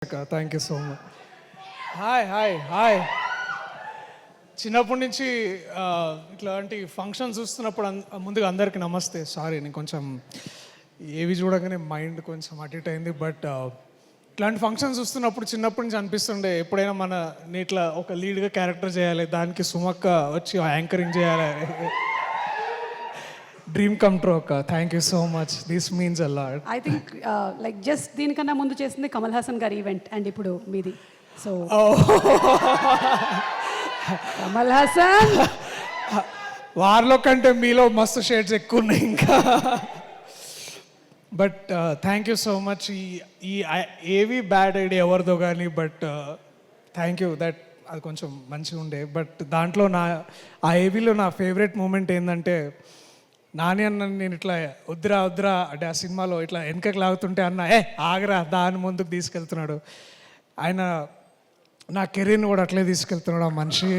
Thank you so much. Hi hi hi. చిన్నప్పటి నుంచి ఇట్లాంటి ఫంక్షన్స్ చూస్తున్నప్పుడు ముందుగా అందరికీ నమస్తే. సారీ, నేను కొంచెం ఏవి చూడగానే మైండ్ కొంచెం అటు ఇటు అయింది. బట్ ఇట్లాంటి ఫంక్షన్స్ చూస్తున్నప్పుడు చిన్నప్పటి నుంచి అనిపిస్తుండే ఎప్పుడైనా నేను ఇట్లా ఒక లీడ్గా క్యారెక్టర్ చేయాలి, దానికి సుమక్క వచ్చి యాంకరింగ్ చేయాలి. డ్రీమ్ కమ్ ట్రూ అక్క. Thank you so much. This means a lot. I think like just దీనికన్నా ముందు చేసింది కమల్ హాసన్ గారి ఈవెంట్ అండ్ ఇప్పుడు మీది. సో కమల్ హాసన్ వారిలో కంటే మీలో మస్తు షేడ్స్ ఎక్కువ ఉన్నాయి ఇంకా. But thank you so much. ఈ ఏవి బ్యాడ్ ఐడియా ఎవరిదో కానీ, బట్ థ్యాంక్ యూ దట్ అది కొంచెం మంచిగా ఉండే. బట్ దాంట్లో ఆ ఏవీలో నా ఫేవరెట్ మూమెంట్ ఏంటంటే, నాని అన్న నేను ఇట్లా వద్దురా అంటే ఆ సినిమాలో ఇట్లా వెనకకి లాగుతుంటే అన్న ఆగరా దాని ముందుకు తీసుకెళ్తున్నాడు. ఆయన నా కెరీర్ని కూడా అట్లే తీసుకెళ్తున్నాడు ఆ మనిషి.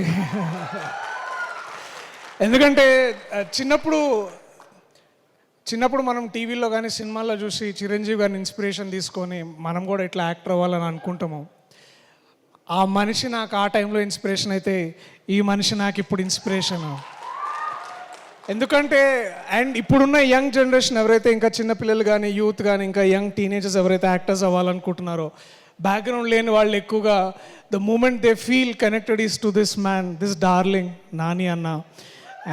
ఎందుకంటే చిన్నప్పుడు మనం టీవీలో కానీ సినిమాల్లో చూసి చిరంజీవి గారిని ఇన్స్పిరేషన్ తీసుకొని మనం కూడా ఇట్లా యాక్టర్ అవ్వాలని అనుకుంటాము. ఆ మనిషి నాకు ఆ టైంలో ఇన్స్పిరేషన్ అయితే, ఈ మనిషి నాకు ఇప్పుడు ఇన్స్పిరేషన్. ఎందుకంటే అండ్ ఇప్పుడున్న యంగ్ జనరేషన్ ఎవరైతే ఇంకా చిన్నపిల్లలు కానీ యూత్ కానీ ఇంకా యంగ్ టీనేజర్స్ ఎవరైతే యాక్టర్స్ అవ్వాలనుకుంటున్నారో, బ్యాక్గ్రౌండ్ లేని వాళ్ళు ఎక్కువగా the moment they feel connected is to this man, this darling Nani anna.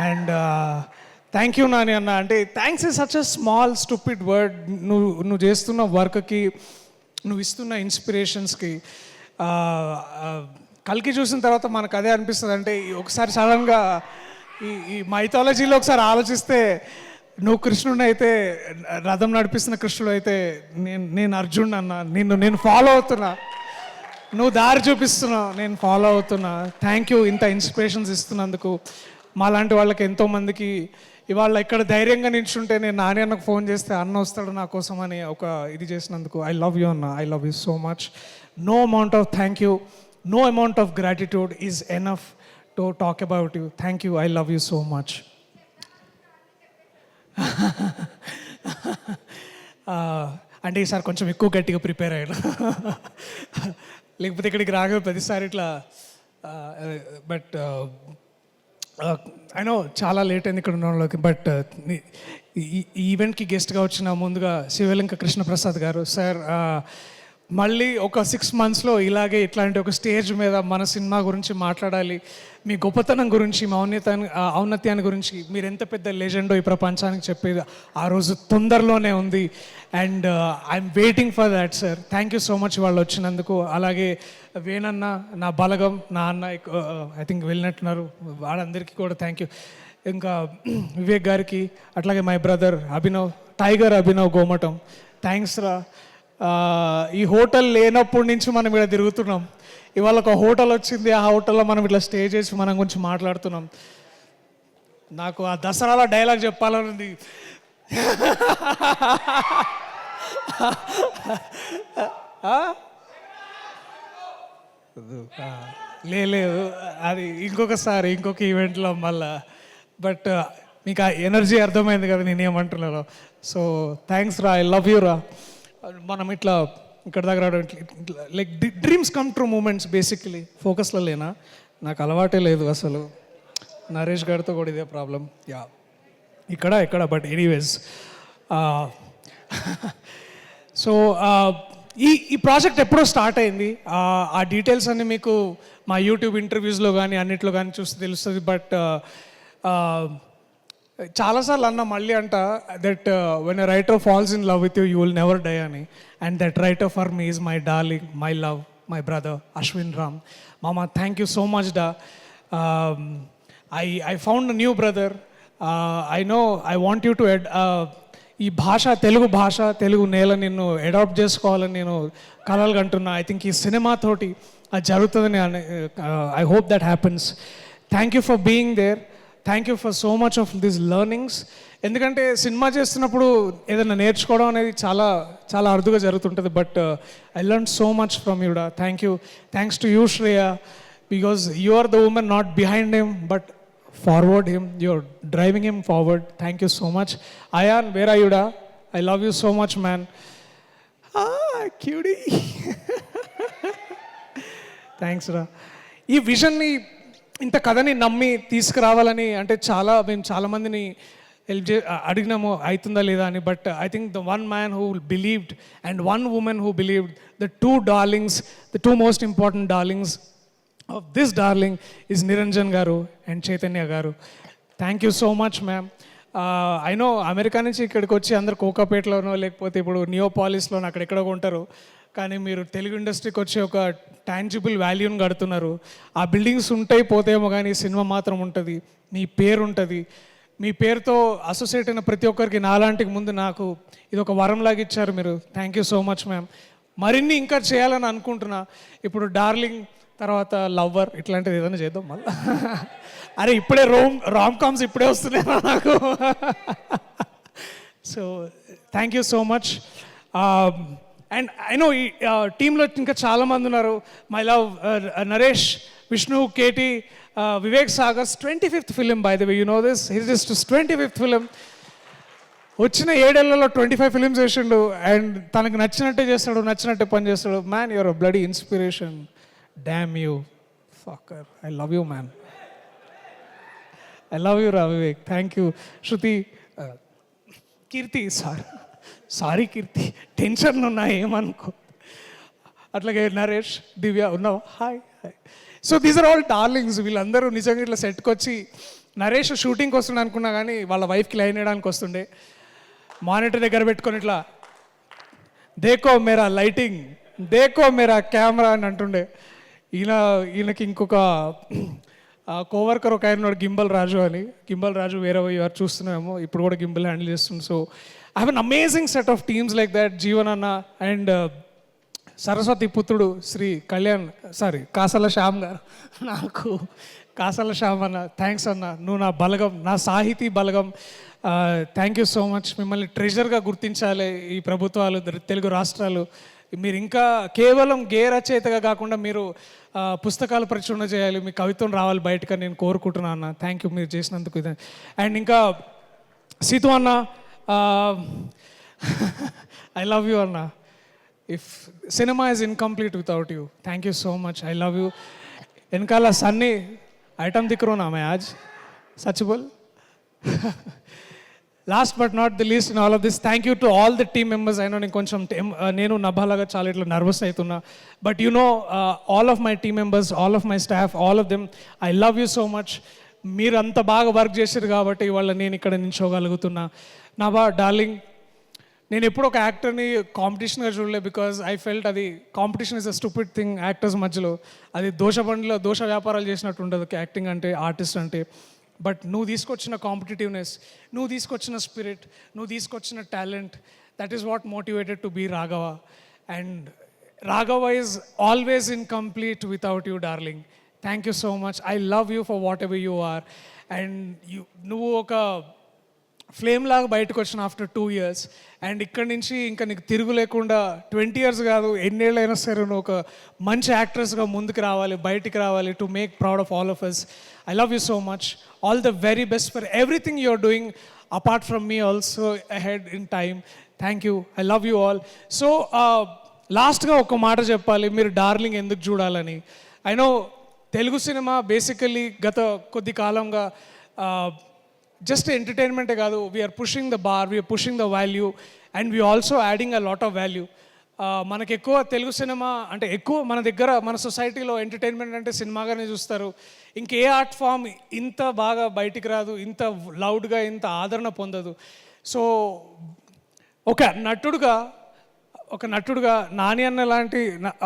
And thank you Nani anna. అంటే thanks is such a small stupid word. నువ్వు చేస్తున్న వర్క్కి, నువ్వు ఇస్తున్న ఇన్స్పిరేషన్స్కి. కల్కి చూసిన తర్వాత మనకు అదే అనిపిస్తుంది. అంటే ఒకసారి సడన్గా ఈ మైథాలజీలో ఒకసారి ఆలోచిస్తే, నువ్వు కృష్ణుడు అయితే, రథం నడిపిస్తున్న కృష్ణుడు అయితే, నేను అర్జున్ అన్న. నేను ఫాలో అవుతున్నా, నువ్వు దారి చూపిస్తున్నావు, నేను ఫాలో అవుతున్నా. థ్యాంక్ యూ ఇంత ఇన్స్పిరేషన్స్ ఇస్తున్నందుకు. మాలాంటి వాళ్ళకి ఎంతోమందికి ఇవాళ ఇక్కడ ధైర్యంగా నిల్చుంటే, నేను నాని అన్నకు ఫోన్ చేస్తే అన్న వస్తాడు నా కోసం అని ఒక ఇది చేసినందుకు I love you anna. I love you so much. No amount of thank you, no amount of gratitude is enough to talk about you. Thank you. I love you so much. అంటే ఈసారి కొంచెం ఎక్కువ గట్టిగా ప్రిపేర్ అయ్యాను. లేకపోతే ఇక్కడికి రాగా ప్రతిసారి ఇట్లా. బట్ ఐ నో చాలా లేట్ అయింది ఇక్కడ ఉండడంలోకి. బట్ ఈ ఈవెంట్కి గెస్ట్గా వచ్చిన ముందుగా శివలింక కృష్ణప్రసాద్ గారు సార్, మళ్ళీ ఒక 6 monthsలో ఇలాగే ఇట్లాంటి ఒక స్టేజ్ మీద మన సినిమా గురించి మాట్లాడాలి, మీ గొప్పతనం గురించి, మీ ఔన్నత్యాన్ని గురించి, మీరు ఎంత పెద్ద లెజెండో ఈ ప్రపంచానికి చెప్పేది ఆ రోజు తొందరలోనే ఉంది. And I'm waiting for that sir. Thank you so much వాళ్ళు వచ్చినందుకు. అలాగే వేణన్న, నా బలగం, నా అన్న ఐ థింక్ వెళ్ళినట్టున్నారు, వాళ్ళందరికీ కూడా థ్యాంక్ యూ. ఇంకా వివేక్ గారికి, అట్లాగే my brother Abhinav, tiger Abhinav Gomatam, thanks రా. ఈ హోటల్ లేనప్పటి నుంచి మనం ఇక్కడ తిరుగుతున్నాం. ఇవాళ ఒక హోటల్ వచ్చింది, ఆ హోటల్లో మనం ఇట్లా స్టే చేసి మనం గురించి మాట్లాడుతున్నాం. నాకు ఆ దసరాలో డైలాగ్ చెప్పాలనుంది. లేదు, అది ఇంకొకసారి ఇంకొక ఈవెంట్లో మళ్ళా. బట్ మీకు ఆ ఎనర్జీ అర్థమైంది కదా నేనేమంటున్నాను. సో థ్యాంక్స్ రా. ఐ లవ్ యూ రా. మనం ఇట్లా ఇక్కడ దగ్గర like dreams come true moments. Basically ఫోకస్లో లేనా, నాకు అలవాటే లేదు అసలు. నరేష్ గారితో కూడా ఇదే ప్రాబ్లం. యా ఇక్కడ బట్ ఎనీవేస్. సో ఈ ప్రాజెక్ట్ ఎప్పుడో స్టార్ట్ అయింది. ఆ డీటెయిల్స్ అన్నీ మీకు మా యూట్యూబ్ ఇంటర్వ్యూస్లో కానీ అన్నిట్లో కానీ చూస్తే తెలుస్తుంది. బట్ చాలాసార్లు అన్న మళ్ళీ అంట that when a writer falls in love with you, you will never die అని. And that writer for me is my darling, my love, my brother Ashwin Ram. మామ థ్యాంక్ యూ సో మచ్ డా. I found a new brother. I know I want you to ఈ భాష, తెలుగు భాష, తెలుగు నేల నిన్ను adapt చేసుకోవాలని నేను కలలు కంటున్నా. ఐ థింక్ ఈ సినిమాతోటి అది జరుగుతుందని I hope that happens. Thank you for being there. Thank you for so much of this learnings. ఎందుకంటే సినిమా చేస్తున్నప్పుడు ఏదైనా నేర్చుకోవడం అనేది చాలా చాలా అరుదుగా జరుగుతుంటుంది. But I learn so much from యూడా. Thank you. Thanks to you Shreya, because you are the women not behind him but forward him. You are driving him forward. Thank you so much. Ayan, where are యూడా? I love you so much man. QD. Thanks రా. ఈ విజన్ని ఇంత కథని నమ్మి తీసుకురావాలని అంటే మేము చాలామందిని అడిగినాము అవుతుందా లేదా అని. But I think the one man who believed and one women who believed, the two darlings, the two most important darlings of this darling is Niranjan గారు అండ్ చైతన్య గారు. Thank you so much ma'am. I know America నుంచి ఇక్కడికి వచ్చి అందరు కోకాపేటలోనో లేకపోతే ఇప్పుడు నియోపాలిస్లోనో అక్కడెక్కడో ఉంటారు, కానీ మీరు తెలుగు ఇండస్ట్రీకి వచ్చి ఒక టాంజిబుల్ వాల్యూని కడుతున్నారు. ఆ బిల్డింగ్స్ ఉంటాయి పోతేమో కానీ సినిమా మాత్రం ఉంటుంది, మీ పేరు ఉంటుంది. మీ పేరుతో అసోసియేట్ అయిన ప్రతి ఒక్కరికి నాలాంటికి ముందు నాకు ఇది ఒక వరంలాగా ఇచ్చారు మీరు. Thank you so much ma'am. మరిన్ని ఇంకా చేయాలని అనుకుంటున్నా. ఇప్పుడు డార్లింగ్ తర్వాత లవ్వర్ ఇట్లాంటిది ఏదైనా చేద్దాం మళ్ళీ. అరే ఇప్పుడే రామ్ కామ్స్ ఇప్పుడే వస్తున్నాయి నాకు. So thank you so much. And I know ఈ టీంలో ఇంకా చాలామంది ఉన్నారు. My love Naresh, Vishnu, KT, Vivek Sagar's 25th film by the way, you know this, his is 25th film. వచ్చిన 7 ఏళ్లలో 25 ఫిలిమ్స్ వేసిండు అండ్ తనకు నచ్చినట్టే చేస్తాడు, నచ్చినట్టే పని చేస్తాడు. Man your a bloody inspiration. Damn you fucker. I love you man. I love you రా Vivek. Thank you. Shruti, Keerthi, sorry Keerthi, tension ఉన్నా ఏమనుకో. అట్లాగే నరేష్, దివ్య ఉన్నావా? Hi hi. So these are all darlings. వీళ్ళందరూ నిజంగా ఇట్లా సెట్కి వచ్చి, నరేష్ షూటింగ్కి వస్తుండే అనుకున్నా కానీ వాళ్ళ వైఫ్కి లైన్ వేయడానికి వస్తుండే. మానిటర్ దగ్గర పెట్టుకొని ఇట్లా దేకో మేరా లైటింగ్, దేకో మేరా కెమెరా అని అంటుండే. ఈయనకి ఇంకొక కోవర్కర్ ఒక ఆయన ఉన్నాడు, గింబల్ రాజు అని. గింబల్ రాజు వేరే వారు చూస్తున్నామో ఇప్పుడు కూడా గింబల్ హ్యాండిల్ చేస్తుంది. So I have an amazing set of teams like that. Jeevan అన్న అండ్ సరస్వతి పుత్రుడు శ్రీ కళ్యాణ్, కాసల శ్యామ్ గారు. నాకు కాసల శ్యామ్ అన్న, థ్యాంక్స్ అన్న, నువ్వు నా బలగం, నా సాహితీ బలగం. Thank you so much. మిమ్మల్ని ట్రెజర్గా గుర్తించాలి ఈ ప్రభుత్వాలు, తెలుగు రాష్ట్రాలు. మీరు ఇంకా కేవలం గే రచయితగా కాకుండా మీరు పుస్తకాలు ప్రచురణ చేయాలి, మీ కవిత్వం రావాలి బయటకు నేను కోరుకుంటున్నాను అన్న. థ్యాంక్ యూ మీరు చేసినందుకు. అండ్ ఇంకా సీతు అన్న, ఐ లవ్ యూ అన్న. If cinema is incomplete without you. Thank you so much. I love you. వెనకాల సన్నీ ఐటమ్ దిక్రోనా మే ఆజ్ సచ్ బోల్. Last but not the least in all of this, thank you to all the team members. అయినా నేను కొంచెం నేను నభాలాగా చాలా ఇట్లా నర్వస్ అవుతున్నా. But you know all of my team members, all of my staff, all of them, I love you so much. మీరు అంత బాగా వర్క్ చేశారు కాబట్టి ఇవాళ నేను ఇక్కడ నిల్చోగలుగుతున్నా. నా డార్లింగ్, నేను ఎప్పుడు ఒక యాక్టర్ని కాంపిటీషన్గా చూడలే. బికాజ్ ఐ ఫెల్ట్ అది competition is a stupid thing actors మధ్యలో. అది దోష వ్యాపారాలు చేసినట్టు ఉండదు యాక్టింగ్ అంటే, ఆర్టిస్ట్ అంటే. బట్ నువ్వు తీసుకొచ్చిన కాంపిటేటివ్నెస్, నువ్వు తీసుకొచ్చిన స్పిరిట్, నువ్వు తీసుకొచ్చిన talent, that is what motivated to be Raghava. And Raghava is always incomplete without you darling. Thank you so much. I love you for whatever you are. And నువ్వు ఒక flame లాగా బయటకు వచ్చిన ఆఫ్టర్ 2 years. అండ్ ఇక్కడి నుంచి ఇంకా నీకు తిరుగు లేకుండా 20 years కాదు, ఎన్నేళ్ళైనా సరే నువ్వు ఒక మంచి యాక్ట్రెస్గా ముందుకు రావాలి, బయటికి రావాలి, to make proud of all of us. I love you so much. All the very best for everything you are doing apart from me also ahead in time. Thank you. I love you all. So లాస్ట్గా ఒక మాట చెప్పాలి, మీరు darling ఎందుకు చూడాలని. I know Telugu cinema basically గత కొద్ది కాలంగా జస్ట్ ఎంటర్టైన్మెంటే కాదు, we are pushing the bar, we are pushing the value, and we also adding a lot of value. మనకు ఎక్కువ తెలుగు సినిమా అంటే ఎక్కువ మన దగ్గర మన సొసైటీలో ఎంటర్టైన్మెంట్ అంటే సినిమాగానే చూస్తారు. ఇంకే ఆర్ట్ ఫామ్ ఇంత బాగా బయటికి రాదు, ఇంత లౌడ్గా, ఇంత ఆదరణ పొందదు. సో ఒక నటుడుగా నాని అన్న లాంటి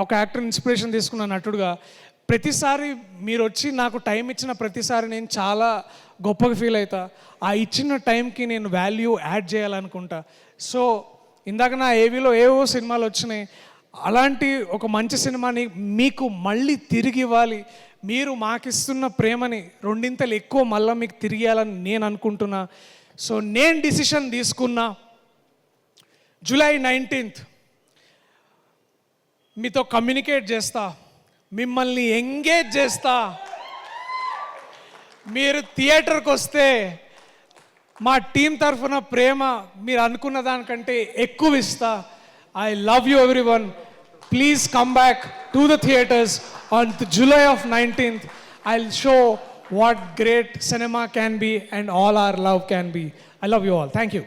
ఒక యాక్టర్ ఇన్స్పిరేషన్ తీసుకున్న నటుడుగా ప్రతిసారి మీరు వచ్చి నాకు టైం ఇచ్చిన ప్రతిసారి నేను చాలా గొప్పగా ఫీల్ అవుతా. ఆ ఇచ్చిన టైంకి నేను వాల్యూ యాడ్ చేయాలనుకుంటా. సో ఇందాక నా ఏవీలో ఏవో సినిమాలు వచ్చినాయి, అలాంటి ఒక మంచి సినిమాని మీకు మళ్ళీ తిరిగి ఇవ్వాలి. మీరు మాకిస్తున్న ప్రేమని 2 ఎక్కువ మళ్ళీ మీకు తిరిగి ఇవ్వాలని నేను అనుకుంటున్నా. సో నేను డిసిషన్ తీసుకున్నా, July 19th మీతో కమ్యూనికేట్ చేస్తా, మిమ్మల్ని ఎంగేజ్ చేస్తా. మీరు థియేటర్కి వస్తే మా టీం తరఫున ప్రేమ మీరు అనుకున్న దానికంటే ఎక్కువ ఇస్తా. I love you everyone. Please come back to the theatres. on the July of 19th, I'll show what great cinema can be and all our love can be. I love you all. Thank you.